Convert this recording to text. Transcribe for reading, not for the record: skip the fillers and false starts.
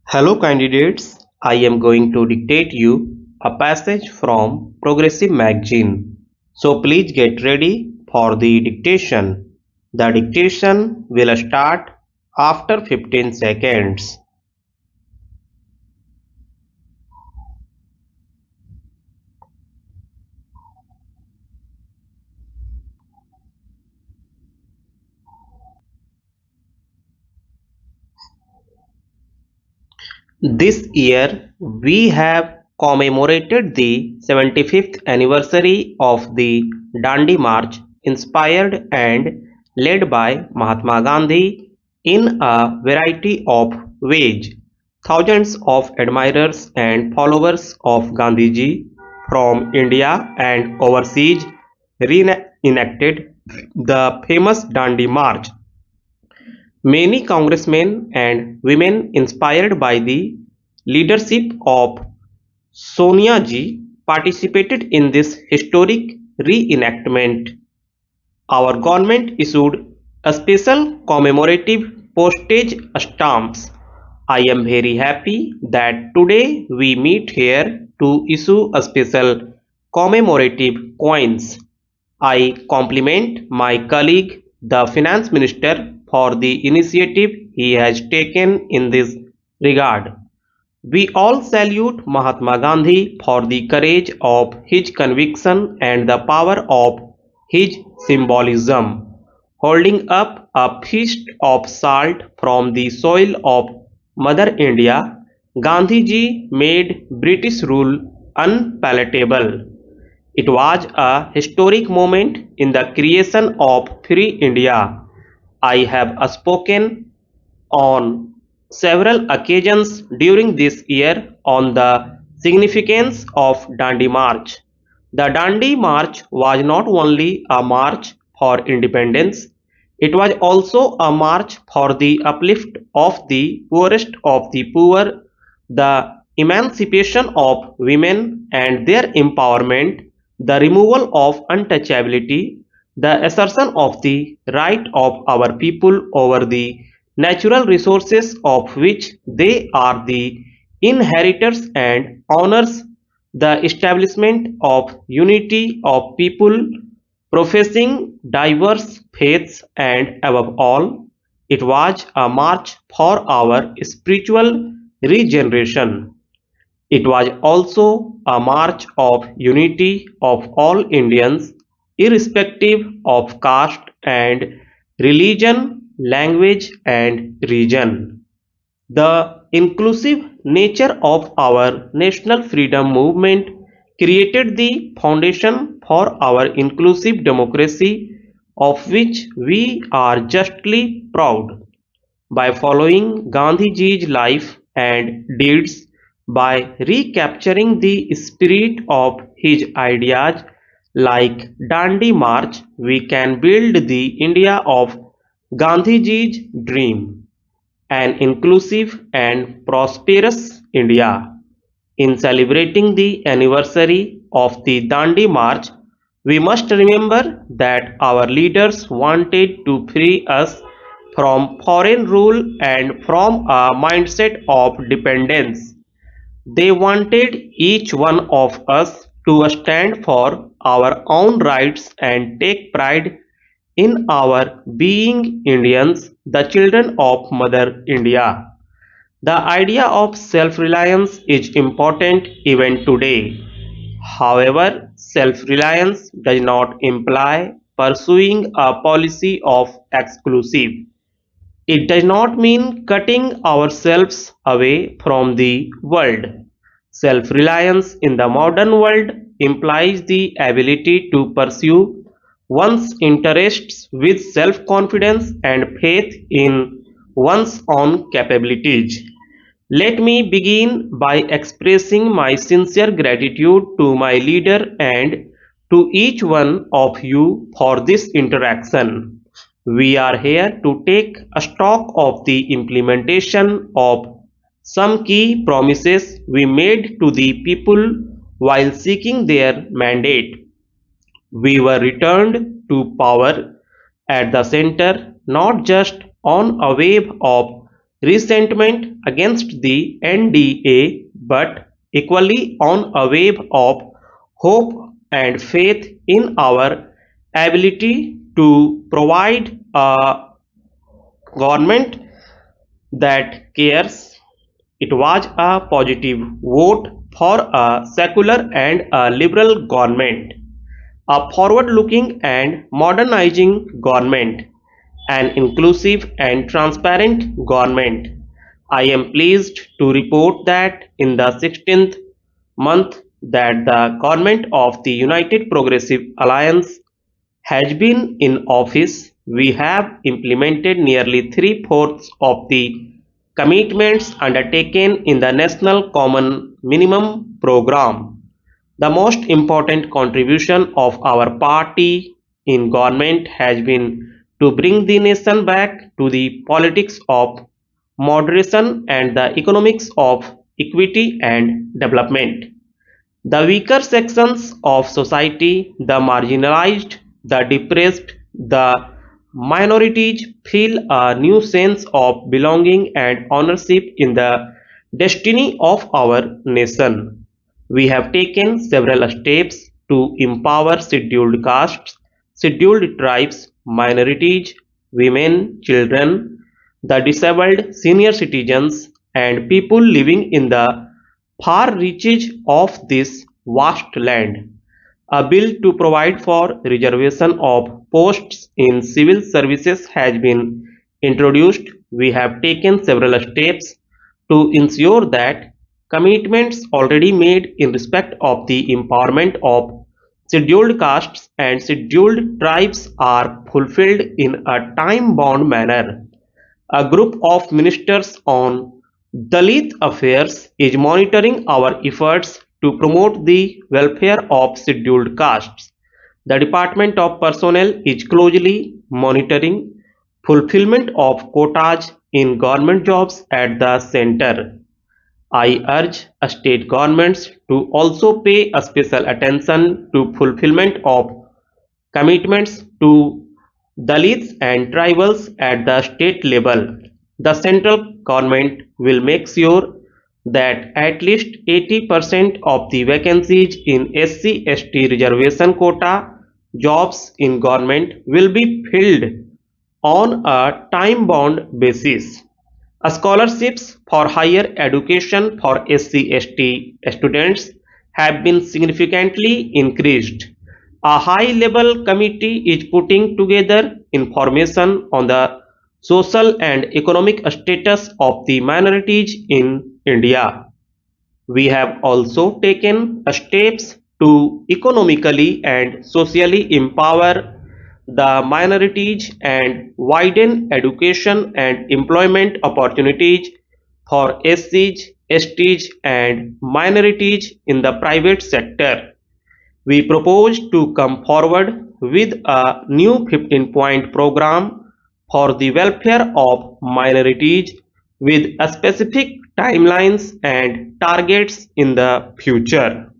Hello candidates, I am going to dictate you a passage from Progressive magazine. So please get ready for the dictation. The dictation will start after 15 seconds. This year we have commemorated the 75th anniversary of the Dandi March, inspired and led by Mahatma Gandhi in a variety of ways. Thousands of admirers and followers of Gandhiji from India and overseas reenacted the famous Dandi March. Many congressmen and women inspired by the leadership of Sonia Ji participated in this historic reenactment. Our government issued a special commemorative postage stamps. I am very happy that today we meet here to issue a special commemorative coins. I compliment my colleague, the Finance Minister, for the initiative he has taken in this regard. We all salute Mahatma Gandhi for the courage of his conviction and the power of his symbolism. Holding up a feast of salt from the soil of Mother India, Gandhiji made British rule unpalatable. It was a historic moment in the creation of free India. I have spoken on several occasions during this year on the significance of Dandi March. The Dandi March was not only a march for independence, it was also a march for the uplift of the poorest of the poor, the emancipation of women and their empowerment, the removal of untouchability, the assertion of the right of our people over the natural resources of which they are the inheritors and honors, the establishment of unity of people professing diverse faiths, and above all, it was a march for our spiritual regeneration. It was also a march of unity of all Indians, irrespective of caste and religion, language, and region. The inclusive nature of our national freedom movement created the foundation for our inclusive democracy, of which we are justly proud. By following Gandhiji's life and deeds, by recapturing the spirit of his ideas like Dandi March, we can build the India of Gandhiji's dream, an inclusive and prosperous India. In celebrating the anniversary of the Dandi March, we must remember that our leaders wanted to free us from foreign rule and from a mindset of dependence. They wanted each one of us to stand for our own rights and take pride in our being Indians, the children of Mother India. The idea of self-reliance is important even today. However, self-reliance does not imply pursuing a policy of exclusive. It does not mean cutting ourselves away from the world. Self-reliance in the modern world implies the ability to pursue one's interests with self-confidence and faith in one's own capabilities. Let me begin by expressing my sincere gratitude to my leader and to each one of you for this interaction. We are here to take a stock of the implementation of some key promises we made to the people while seeking their mandate. We were returned to power at the center not just on a wave of resentment against the NDA, but equally on a wave of hope and faith in our ability to provide a government that cares. It was a positive vote for a secular and a liberal government, a forward-looking and modernizing government, an inclusive and transparent government. I am pleased to report that in the 16th month that the government of the United Progressive Alliance has been in office, we have implemented nearly three-fourths of the commitments undertaken in the National Common Minimum Program. The most important contribution of our party in government has been to bring the nation back to the politics of moderation and the economics of equity and development. The weaker sections of society, the marginalized, the depressed, the minorities feel a new sense of belonging and ownership in the destiny of our nation. We have taken several steps to empower scheduled castes, scheduled tribes, minorities, women, children, the disabled, senior citizens, and people living in the far reaches of this vast land. A bill to provide for reservation of posts in civil services has been introduced. We have taken several steps to ensure that commitments already made in respect of the empowerment of scheduled castes and scheduled tribes are fulfilled in a time-bound manner. A group of ministers on Dalit affairs is monitoring our efforts to promote the welfare of scheduled castes. The Department of Personnel is closely monitoring fulfillment of quotas in government jobs at the center. I urge state governments to also pay a special attention to fulfillment of commitments to Dalits and tribals at the state level. The central government will make sure that at least 80% of the vacancies in SC/ST reservation quota jobs in government will be filled on a time-bound basis. Scholarships for higher education for SC/ST students have been significantly increased. A high-level committee is putting together information on the social and economic status of the minorities in India. We have also taken steps to economically and socially empower the minorities and widen education and employment opportunities for SCs, STs, and minorities in the private sector. We propose to come forward with a new 15-point program for the welfare of minorities with specific timelines and targets in the future.